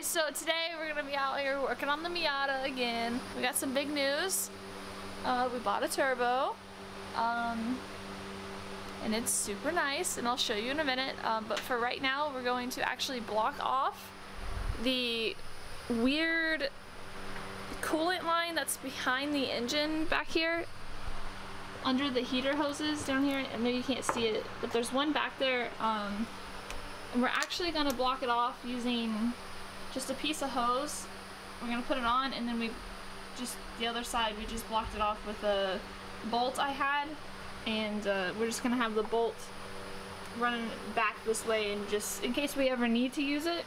guys, so today we're gonna be out here working on the Miata again. We got some big news. We bought a turbo, and it's super nice, and I'll show you in a minute. But for right now, we're going to actually block off the weird coolant line that's behind the engine back here, under the heater hoses down here. I know you can't see it, but there's one back there, and we're actually gonna block it off using just a piece of hose. We're gonna put it on, and then the other side, we just blocked it off with a bolt I had, and we're just gonna have the bolt running back this way, and just in case we ever need to use it.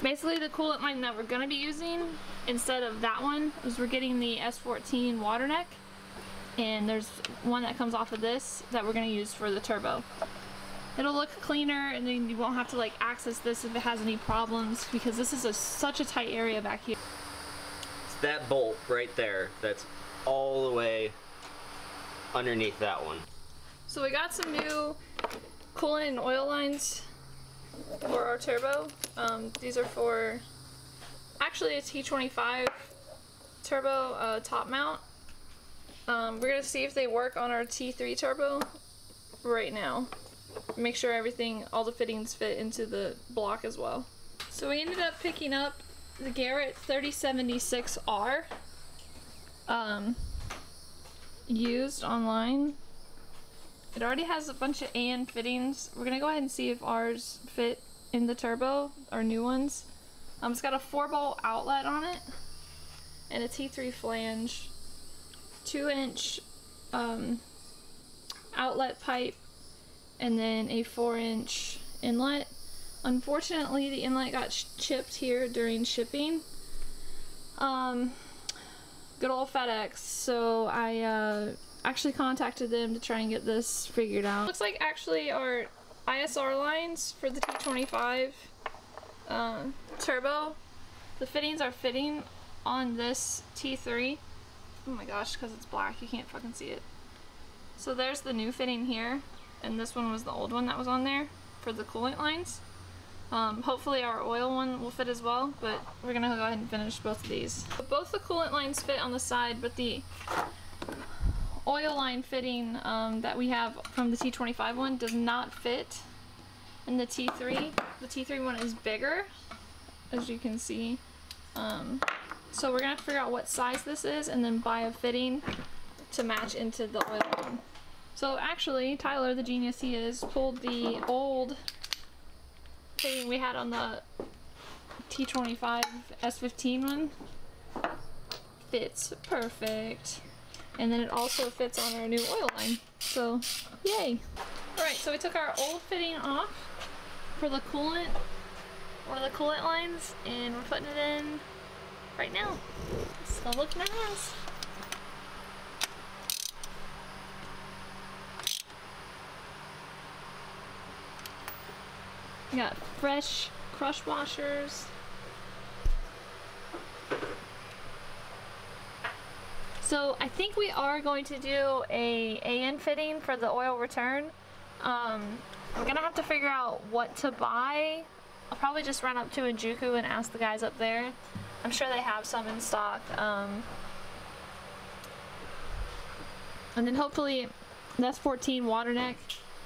Basically, the coolant line that we're gonna be using instead of that one is we're getting the S14 water neck, and there's one that comes off of this that we're gonna use for the turbo. It'll look cleaner, and then you won't have to like access this if it has any problems, because this is such a tight area back here. It's that bolt right there that's all the way underneath that one. So we got some new coolant and oil lines for our turbo. These are for actually a T25 turbo top mount. We're gonna see if they work on our T3 turbo right now. Make sure all the fittings fit into the block as well. So we ended up picking up the GT3076R used online. It already has a bunch of AN fittings. We're gonna go ahead and see if ours fit in the turbo, our new ones. It's got a 4-bolt outlet on it and a T3 flange, 2-inch outlet pipe, and then a 4-inch inlet. Unfortunately, the inlet got chipped here during shipping. Good old FedEx. So I actually contacted them to try and get this figured out. Looks like actually our ISR lines for the T25 turbo, the fittings are fitting on this T3. Oh my gosh, because it's black, you can't fucking see it. So there's the new fitting here, and this one was the old one that was on there for the coolant lines. Hopefully our oil one will fit as well, but we're gonna go ahead and finish both of these. Both the coolant lines fit on the side, but the oil line fitting that we have from the T25 one does not fit in the T3. The T3 one is bigger, as you can see. So we're gonna have to figure out what size this is and then buy a fitting to match into the oil one. So actually, Tyler, the genius he is, pulled the old fitting we had on the T25 S15 one. Fits perfect. And then it also fits on our new oil line. So, yay. Alright, so we took our old fitting off for the coolant, one of the coolant lines, and we're putting it in right now. It's gonna look nice. We got fresh crush washers. So I think we are going to do a AN fitting for the oil return. I'm gonna have to figure out what to buy. I'll probably just run up to a Juku and ask the guys up there. I'm sure they have some in stock. And then hopefully that's 14 water neck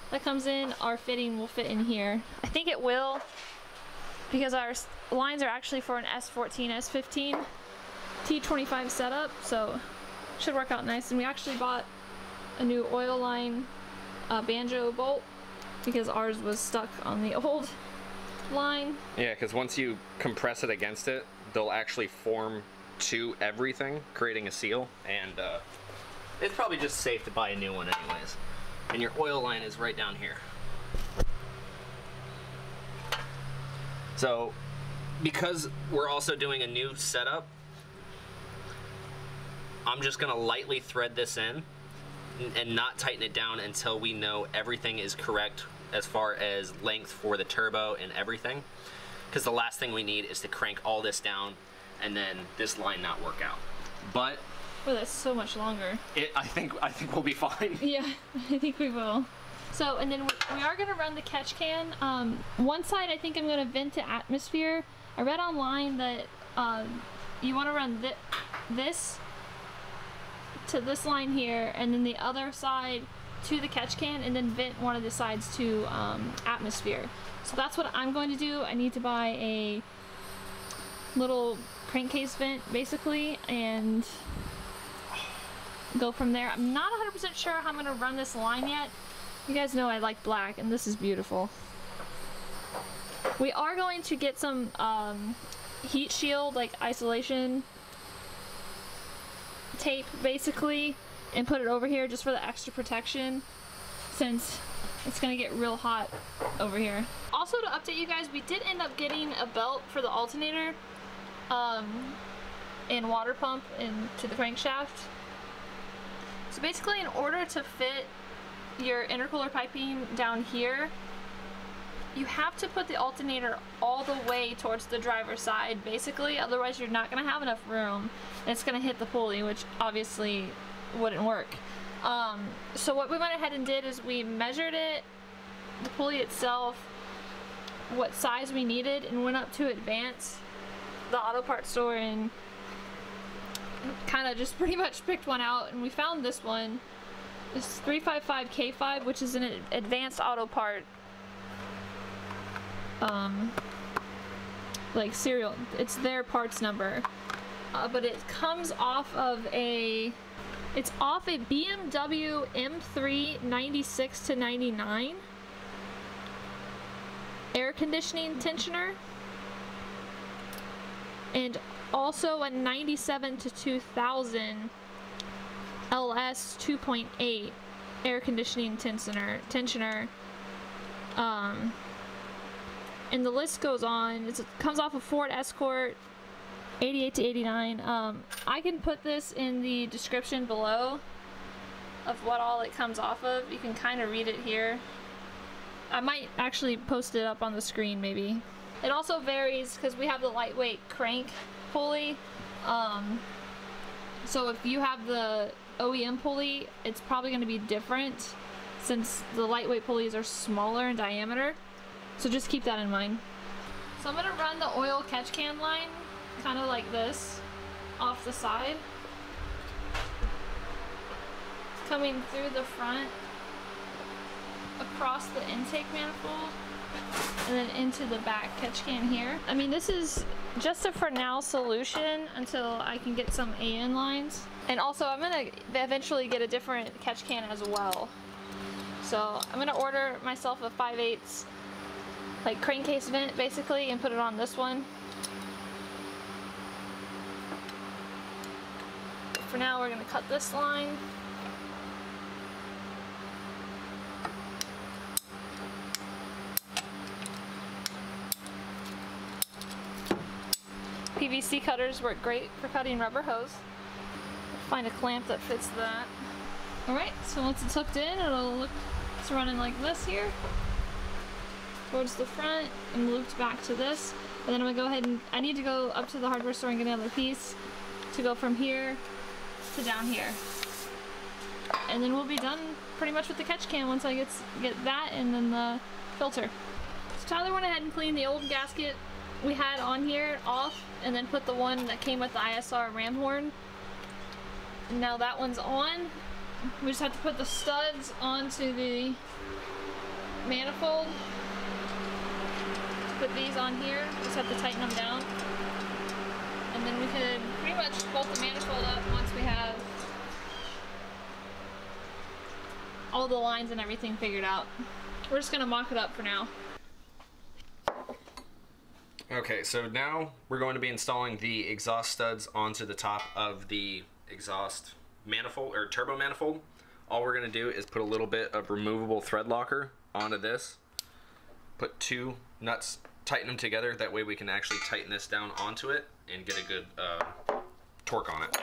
that comes in, our fitting will fit in here. I think it will, because our lines are actually for an S14, S15, T25 setup, so should work out nice. And we actually bought a new oil line banjo bolt because ours was stuck on the old line. Yeah, because once you compress it against it, they'll actually form to everything, creating a seal, and it's probably just safe to buy a new one anyways. And your oil line is right down here. So, because we're also doing a new setup, I'm just gonna lightly thread this in and not tighten it down until we know everything is correct as far as length for the turbo and everything. Because the last thing we need is to crank all this down and then this line not work out. But oh, that's so much longer. I think we'll be fine. Yeah, I think we will. So, and then we are gonna run the catch can. One side I think I'm gonna vent to atmosphere, I read online that you want to run this to this line here, and then the other side to the catch can, and then vent one of the sides to atmosphere. So that's what I'm going to do. I need to buy a little crankcase vent basically and go from there. I'm not 100% sure how I'm going to run this line yet. You guys know I like black, and this is beautiful. We are going to get some heat shield, like isolation tape basically, and put it over here just for the extra protection since it's gonna get real hot over here. Also, to update you guys, we did end up getting a belt for the alternator and water pump into the crankshaft. So basically, in order to fit your intercooler piping down here, you have to put the alternator all the way towards the driver's side basically, otherwise you're not going to have enough room and it's going to hit the pulley, which obviously wouldn't work. So what we went ahead and did is we measured it, the pulley itself, what size we needed, and went up to Advance, the auto parts store, and kind of just pretty much picked one out, and we found this one. This 355K5, which is an Advanced auto part like serial, it's their parts number, but it comes off of it's off a BMW M3 96 to 99 air conditioning tensioner, and also a 97 to 2000 LS 2.8 air conditioning tensioner. And the list goes on. It comes off a Ford Escort 88 to 89. I can put this in the description below of what all it comes off of. You can kind of read it here. I might actually post it up on the screen maybe. It also varies because we have the lightweight crank pulley. So if you have the OEM pulley, it's probably going to be different since the lightweight pulleys are smaller in diameter. So just keep that in mind. So I'm going to run the oil catch can line kind of like this off the side, coming through the front, across the intake manifold, and then into the back catch can here. I mean, this is just a for now solution until I can get some AN lines. And also I'm going to eventually get a different catch can as well. So I'm going to order myself a 5/8 like crankcase vent basically and put it on this one. But for now we're going to cut this line. PVC cutters work great for cutting rubber hose. Find a clamp that fits that. Alright, so once it's hooked in, it's running like this here, towards the front, and looped back to this. And then I'm gonna go ahead and, I need to go up to the hardware store and get another piece to go from here to down here. And then we'll be done pretty much with the catch can once I get that and then the filter. So Tyler went ahead and cleaned the old gasket we had on here off, and then put the one that came with the ISR ram horn. And now that one's on. We just have to put the studs onto the manifold. Put these on here, just have to tighten them down. And then we can pretty much bolt the manifold up once we have all the lines and everything figured out. We're just gonna mock it up for now. Okay, so now we're going to be installing the exhaust studs onto the top of the exhaust manifold or turbo manifold. All we're going to do is put a little bit of removable thread locker onto this, put two nuts, tighten them together, that way we can actually tighten this down onto it and get a good torque on it.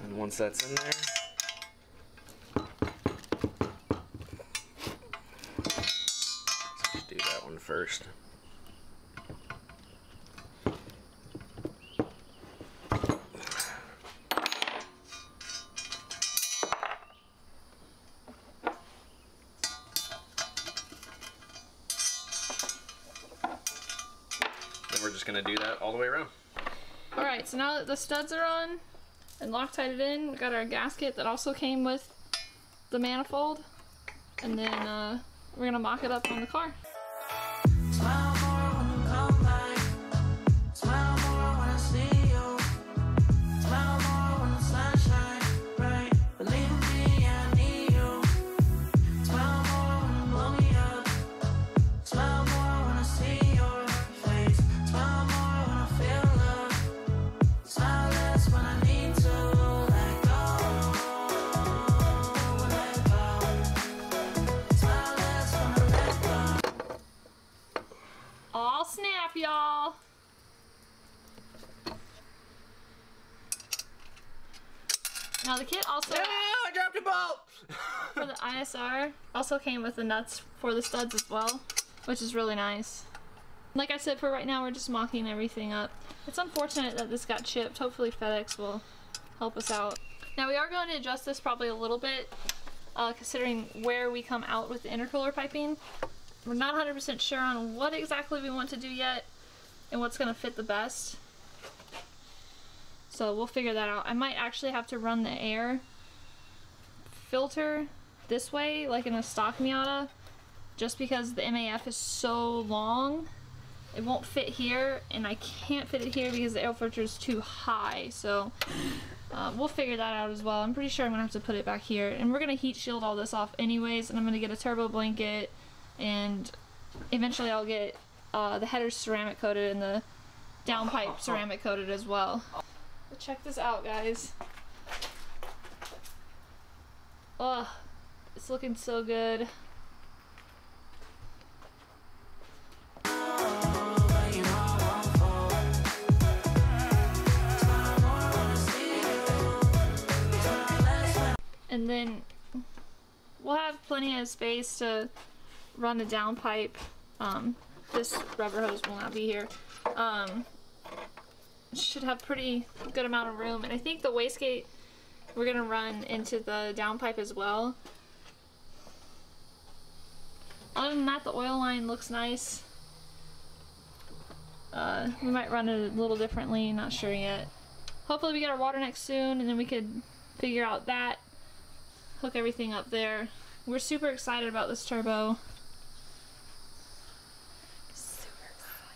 And once that's in there, let's do that one first. just gonna do that all the way around. Alright, so now that the studs are on and Loctited in, we got our gasket that also came with the manifold. And then we're gonna mock it up on the car. All snap, y'all. Now the kit also, I dropped a bolt! for the ISR, also came with the nuts for the studs as well, which is really nice. Like I said, for right now we're just mocking everything up. It's unfortunate that this got chipped. Hopefully FedEx will help us out. Now we are going to adjust this probably a little bit, considering where we come out with the intercooler piping. We're not 100% sure on what exactly we want to do yet and what's going to fit the best. So we'll figure that out. I might actually have to run the air filter this way, like in a stock Miata, just because the MAF is so long. It won't fit here, and I can't fit it here because the air filter is too high. So we'll figure that out as well. I'm pretty sure I'm going to have to put it back here. And we're going to heat shield all this off anyways, and I'm going to get a turbo blanket. And eventually I'll get the headers ceramic coated and the downpipe ceramic coated as well. But check this out, guys. Ugh, it's looking so good. And then we'll have plenty of space to run the downpipe. This rubber hose will not be here. Should have pretty good amount of room, and I think the wastegate we're gonna run into the downpipe as well. Other than that, the oil line looks nice. We might run it a little differently, not sure yet. Hopefully we get our water next soon, and then we could figure out that, hook everything up there. We're super excited about this turbo.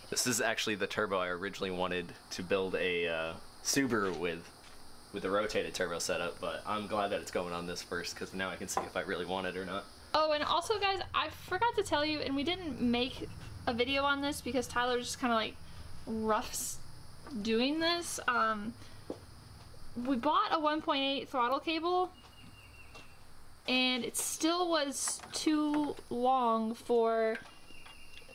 This is actually the turbo I originally wanted to build a Subaru with the rotated turbo setup, but I'm glad that it's going on this first because now I can see if I really want it or not. Oh, and also guys, I forgot to tell you, and we didn't make a video on this because Tyler just kind of like roughs doing this. We bought a 1.8 throttle cable, and it still was too long for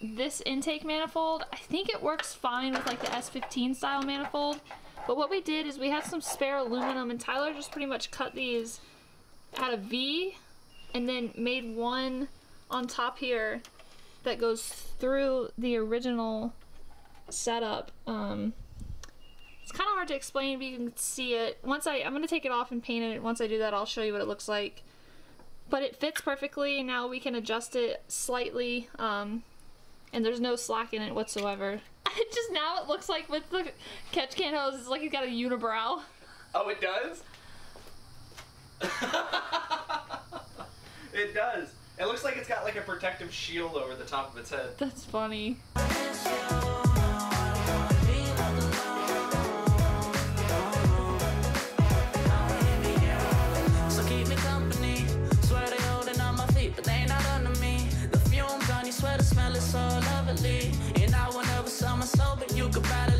this intake manifold. I think it works fine with like the S15 style manifold, but what we did is we had some spare aluminum, and Tyler just pretty much cut these at a V and then made one on top here that goes through the original setup. It's kind of hard to explain, but you can see it. I'm gonna take it off and paint it. Once I do that, I'll show you what it looks like. But it fits perfectly, and now we can adjust it slightly, and there's no slack in it whatsoever. Just now it looks like with the catch can hose, it's like it's got a unibrow. Oh, it does? It does. It looks like it's got like a protective shield over the top of its head. That's funny. So keep me company. Swear they holding on my feet, but they not under me. The fumes on you, swear the smell is so lovely. And I will never sell my soul, but you could buy it.